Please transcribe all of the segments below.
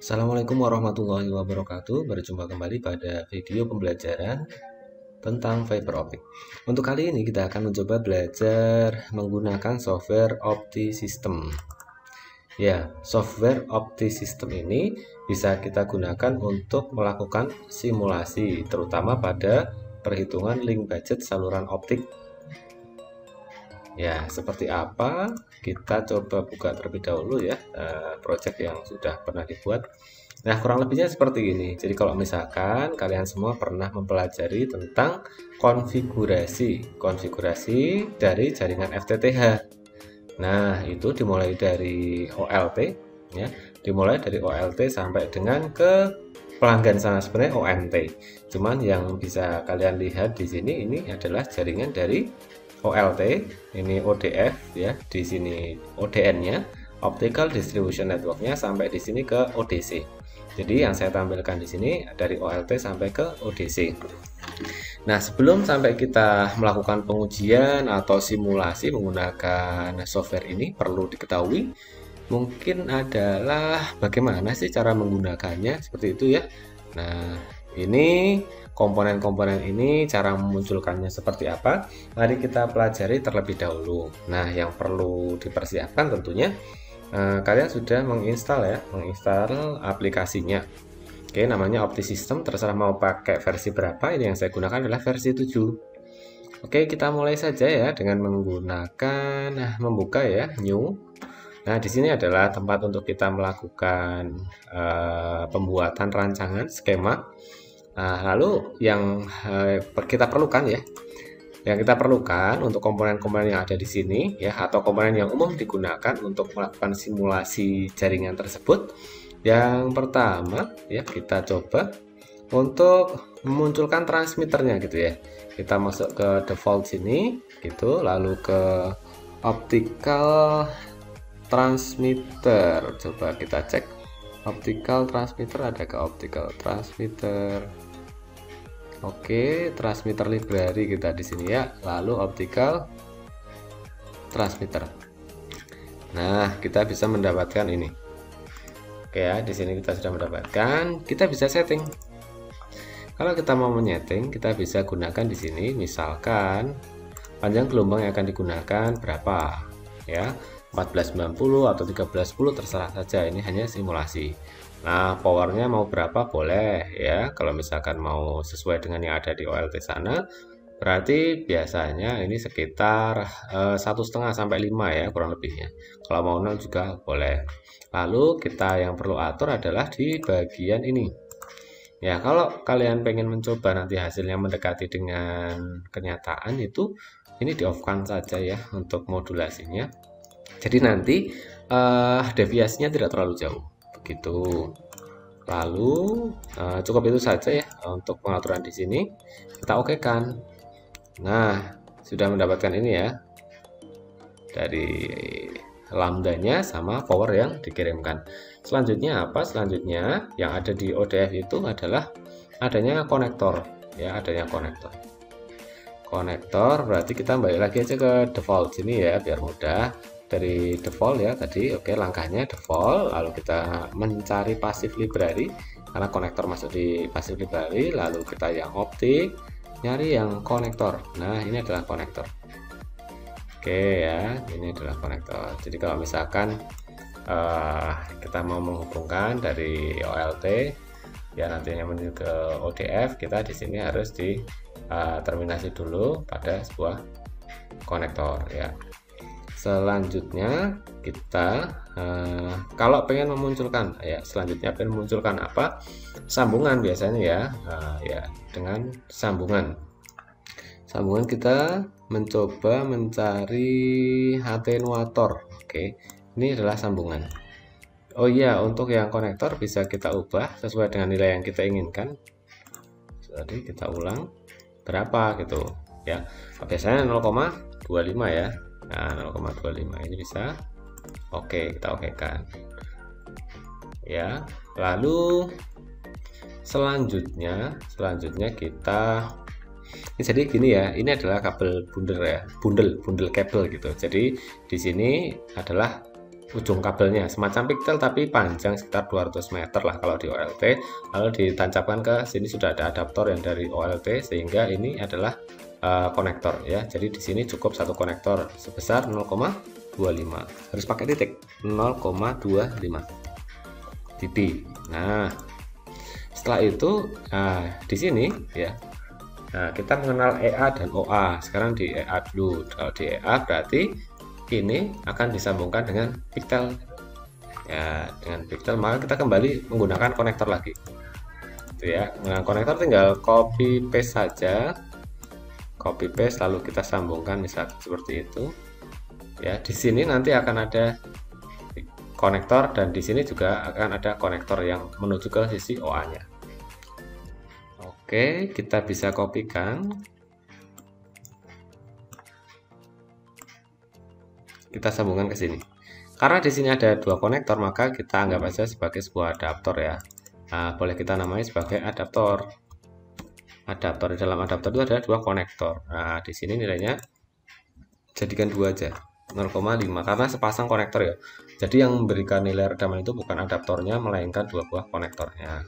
Assalamualaikum warahmatullahi wabarakatuh. Berjumpa kembali pada video pembelajaran tentang fiber optic. Untuk kali ini kita akan mencoba belajar menggunakan software OptiSystem. Ya, software OptiSystem ini bisa kita gunakan untuk melakukan simulasi, terutama pada perhitungan link budget saluran optik. Ya, seperti apa? Kita coba buka terlebih dahulu ya, project yang sudah pernah dibuat. Nah, kurang lebihnya seperti ini. Jadi kalau misalkan kalian semua pernah mempelajari tentang konfigurasi dari jaringan FTTH. Nah, itu dimulai dari OLT ya, dimulai dari OLT sampai dengan ke pelanggan sana sebenarnya ONT. Cuman yang bisa kalian lihat di sini ini adalah jaringan dari OLT, ini ODF ya, di sini ODN-nya, Optical Distribution Network-nya sampai di sini ke ODC. Jadi yang saya tampilkan di sini dari OLT sampai ke ODC. Nah, sebelum sampai kita melakukan pengujian atau simulasi menggunakan software ini, perlu diketahui mungkin adalah bagaimana sih cara menggunakannya, seperti itu ya. Nah, ini komponen-komponen ini cara memunculkannya seperti apa, mari kita pelajari terlebih dahulu. Nah, yang perlu dipersiapkan tentunya kalian sudah menginstal aplikasinya. Oke, namanya OptiSystem, terserah mau pakai versi berapa. Ini yang saya gunakan adalah versi 7. Oke, kita mulai saja ya dengan menggunakan membuka ya, new. Nah, di sini adalah tempat untuk kita melakukan pembuatan rancangan skema. Nah, lalu yang kita perlukan ya, yang kita perlukan untuk komponen-komponen yang ada di sini ya, atau komponen yang umum digunakan untuk melakukan simulasi jaringan tersebut. Yang pertama ya, kita coba untuk memunculkan transmitternya gitu ya. Kita masuk ke default sini gitu, lalu ke optical transmitter. Coba kita cek optical transmitter, ada ke optical transmitter. Oke, transmitter library kita di sini ya. Lalu optical transmitter. Nah, kita bisa mendapatkan ini. Oke ya, di sini kita sudah mendapatkan. Kita bisa setting. Kalau kita mau menyeting, kita bisa gunakan di sini. Misalkan panjang gelombang yang akan digunakan berapa, ya. 1490 atau 1310 terserah saja, ini hanya simulasi. Nah, powernya mau berapa boleh ya. Kalau misalkan mau sesuai dengan yang ada di OLT sana, berarti biasanya ini sekitar 1,5 sampai 5 ya kurang lebihnya. Kalau mau 0 juga boleh. Lalu kita yang perlu atur adalah di bagian ini. Ya, kalau kalian pengen mencoba nanti hasilnya mendekati dengan kenyataan, itu ini di off-kan saja ya untuk modulasinya. Jadi nanti deviasinya tidak terlalu jauh begitu. Lalu cukup itu saja ya untuk pengaturan di sini. Kita oke kan. Nah, sudah mendapatkan ini ya dari lambdanya sama power yang dikirimkan. Selanjutnya apa? Selanjutnya yang ada di ODF itu adalah adanya konektor ya, adanya konektor. Konektor berarti kita balik lagi aja ke default sini ya biar mudah. Dari default ya tadi, oke, langkahnya default, lalu kita mencari passive library karena konektor masuk di passive library, lalu kita yang optik, nyari yang konektor. Nah, ini adalah konektor. Oke ya, ini adalah konektor. Jadi kalau misalkan kita mau menghubungkan dari OLT ya nantinya menuju ke ODF, kita di sini harus di terminasi dulu pada sebuah konektor ya. Selanjutnya kita kalau pengen memunculkan ya, selanjutnya pengen memunculkan apa? Sambungan biasanya ya, ya dengan sambungan kita mencoba mencari atenuator. Oke, ini adalah sambungan. Oh iya, untuk yang konektor bisa kita ubah sesuai dengan nilai yang kita inginkan. Jadi kita ulang berapa gitu ya, biasanya 0,25 ya. Nah, 0,25 ini bisa. Oke, kita okekan ya. Lalu selanjutnya kita jadi gini ya, ini adalah kabel bundel ya, bundel kabel gitu. Jadi di sini adalah ujung kabelnya, semacam pigtail tapi panjang sekitar 200 meter lah kalau di OLT. Lalu ditancapkan ke sini sudah ada adaptor yang dari OLT, sehingga ini adalah konektor ya. Jadi di sini cukup satu konektor sebesar 0,25, harus pakai titik 0,25 dB. Nah, setelah itu di sini ya. Nah, kita mengenal EA dan OA. Sekarang di EA dulu. Kalau di EA berarti ini akan disambungkan dengan pigtail. Ya, dengan pigtail maka kita kembali menggunakan konektor lagi. Itu ya. Nah, konektor tinggal copy paste saja. Copy paste lalu kita sambungkan misalnya seperti itu. Ya, di sini nanti akan ada konektor dan di sini juga akan ada konektor yang menuju ke sisi OA-nya. Oke, kita bisa kopikan. Kita sambungkan ke sini. Karena di sini ada dua konektor, maka kita anggap saja sebagai sebuah adaptor ya. Nah, boleh kita namai sebagai adaptor. Adaptor, di dalam adaptor itu ada dua konektor. Nah, di sini nilainya jadikan 2 aja. 0,5 karena sepasang konektor ya. Jadi yang memberikan nilai redaman itu bukan adaptornya melainkan dua buah konektornya.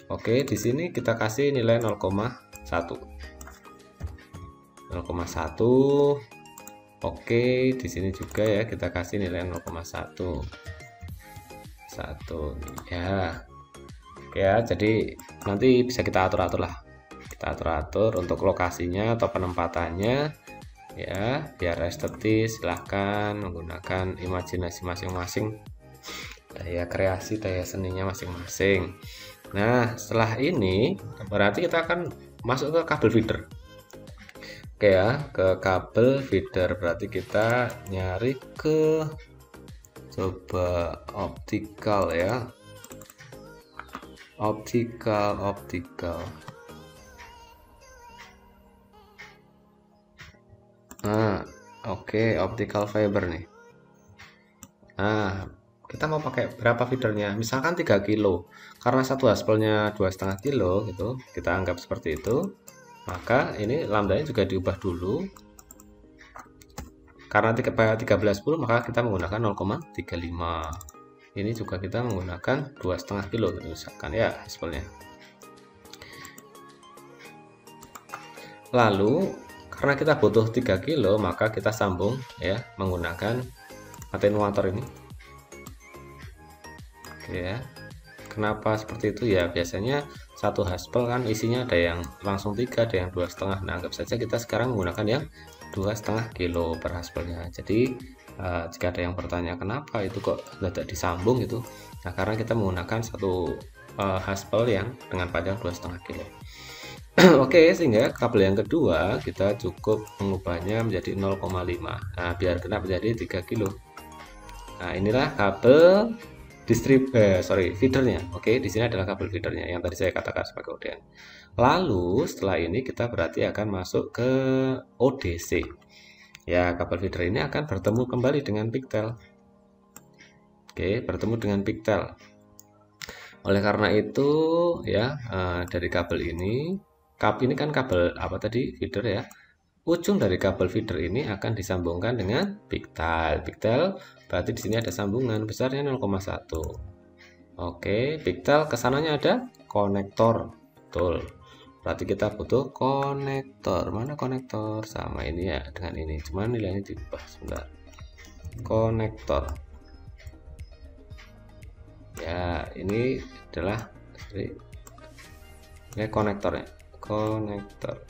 Oke, di sini kita kasih nilai 0,1. 0,1. Oke, di sini juga ya kita kasih nilai 0,1. 1 ya. Oke ya, jadi nanti bisa kita atur-atur lah. Kita atur-atur untuk lokasinya atau penempatannya ya, biar estetis. Silahkan menggunakan imajinasi masing-masing, daya kreasi, daya seninya masing-masing. Nah, setelah ini berarti kita akan masuk ke kabel feeder. Oke ya, ke kabel feeder berarti kita nyari ke coba optical ya. Optical. Nah, oke, optical fiber nih. Nah, kita mau pakai berapa feedernya? Misalkan 3 kilo. Karena satu haspelnya 2,5 kilo gitu, kita anggap seperti itu. Maka ini lambdanya juga diubah dulu. Karena 13,10 maka kita menggunakan 0,35. Ini juga kita menggunakan 2,5 kilo gitu misalkan ya haspelnya. Lalu karena kita butuh 3 kilo maka kita sambung ya menggunakan atenuator ini. Oke ya. Kenapa seperti itu ya? Biasanya satu haspel kan isinya ada yang langsung 3, ada yang 2,5. Nah, anggap saja kita sekarang menggunakan yang 2,5 kilo per haspelnya. Jadi jika ada yang bertanya kenapa itu kok tidak disambung gitu, nah karena kita menggunakan satu haspel yang dengan panjang 2,5 kilo. Oke, sehingga kabel yang kedua kita cukup mengubahnya menjadi 0,5. Nah, biar kena menjadi 3 kilo. Nah, inilah kabel feedernya. Oke, di sini adalah kabel feedernya yang tadi saya katakan sebagai ODN. Lalu setelah ini kita berarti akan masuk ke ODC. Ya, kabel feeder ini akan bertemu kembali dengan pigtail. Oke, bertemu dengan pigtail. Oleh karena itu ya, dari kabel ini kan kabel apa tadi? Feeder ya. Ujung dari kabel feeder ini akan disambungkan dengan pigtail. Pigtail berarti di sini ada sambungan besarnya 0,1. Oke, pigtail kesananya ada konektor. Betul. Berarti kita butuh konektor. Mana konektor? Sama ini ya dengan ini. Cuman nilainya diubah sebentar. Konektor. Ya, ini adalah ini konektornya. Konektor.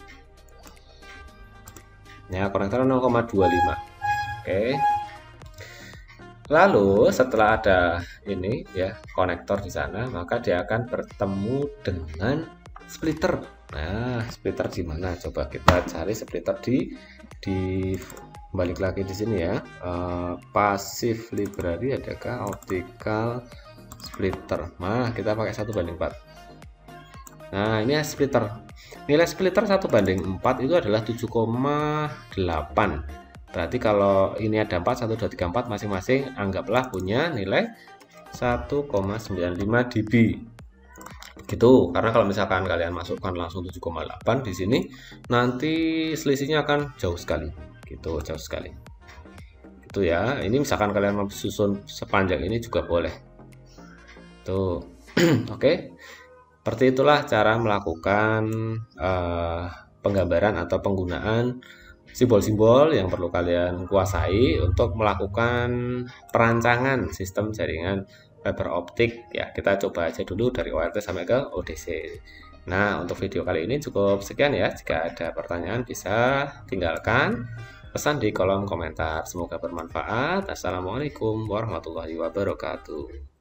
Ya, konektor 0,25. Oke. Lalu setelah ada ini ya konektor di sana, maka dia akan bertemu dengan splitter. Nah, splitter di mana? Coba kita cari splitter di balik lagi di sini ya. Passive library adakah optical splitter? Nah, kita pakai 1:4. Nah, ini splitter. Nilai splitter 1:4 itu adalah 7,8. Berarti kalau ini ada 4, 1, 2, 3, 4 masing-masing anggaplah punya nilai 1,95 dB. Gitu. Karena kalau misalkan kalian masukkan langsung 7,8 di sini, nanti selisihnya akan jauh sekali. Gitu, jauh sekali. Tuh ya, ini misalkan kalian mau susun sepanjang ini juga boleh. Tuh. Oke. Seperti itulah cara melakukan penggambaran atau penggunaan simbol-simbol yang perlu kalian kuasai untuk melakukan perancangan sistem jaringan fiber optik. Ya, kita coba aja dulu dari ORT sampai ke ODC. Nah, untuk video kali ini cukup sekian ya. Jika ada pertanyaan bisa tinggalkan pesan di kolom komentar. Semoga bermanfaat. Assalamualaikum warahmatullahi wabarakatuh.